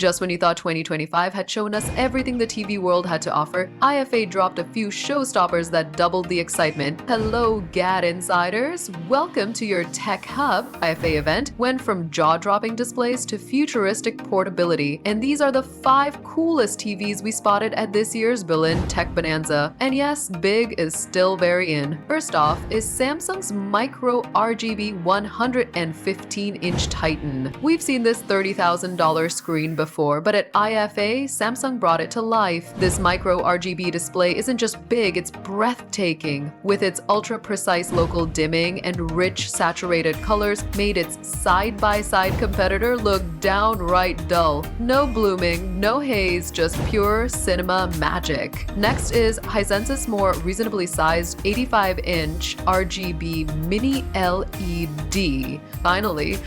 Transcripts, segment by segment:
Just when you thought 2025 had shown us everything the TV world had to offer, IFA dropped a few showstoppers that doubled the excitement. Hello, GadInsiders! Welcome to your Tech Hub. IFA event went from jaw-dropping displays to futuristic portability, and these are the 5 coolest TVs we spotted at this year's Berlin Tech Bonanza. And yes, big is still very in. First off is Samsung's micro RGB 115-inch Titan. We've seen this $30,000 screen before, but at IFA, Samsung brought it to life. This micro RGB display isn't just big, it's breathtaking. With its ultra-precise local dimming and rich saturated colors, made its side-by-side competitor look downright dull. No blooming, no haze, just pure cinema magic. Next is Hisense's more reasonably sized 85-inch RGB Mini LED. Finally,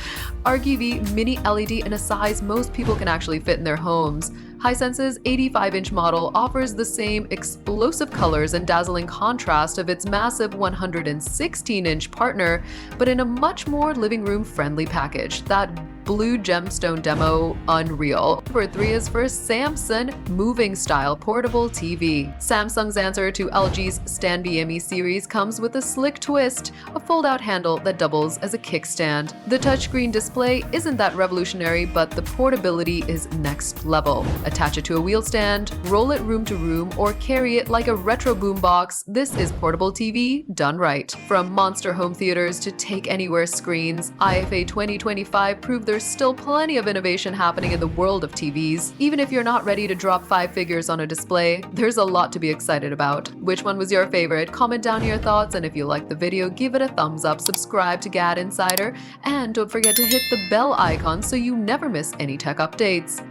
RGB Mini LED in a size most people can actually fit in their homes. Hisense's 85-inch model offers the same explosive colors and dazzling contrast of its massive 116-inch partner, but in a much more living room-friendly package. That blue gemstone demo, unreal. Number 3 is for Samsung Movingstyle portable TV. Samsung's answer to LG's Stand BME series comes with a slick twist, a fold-out handle that doubles as a kickstand. The touchscreen display isn't that revolutionary, but the portability is next level. Attach it to a wheel stand, roll it room to room, or carry it like a retro boombox. This is portable TV done right. From monster home theaters to take-anywhere screens, IFA 2025 proved there's still plenty of innovation happening in the world of TVs. Even if you're not ready to drop 5 figures on a display, there's a lot to be excited about. Which one was your favorite? Comment down your thoughts, and if you liked the video, give it a thumbs up, subscribe to GadInsider, and don't forget to hit the bell icon so you never miss any tech updates.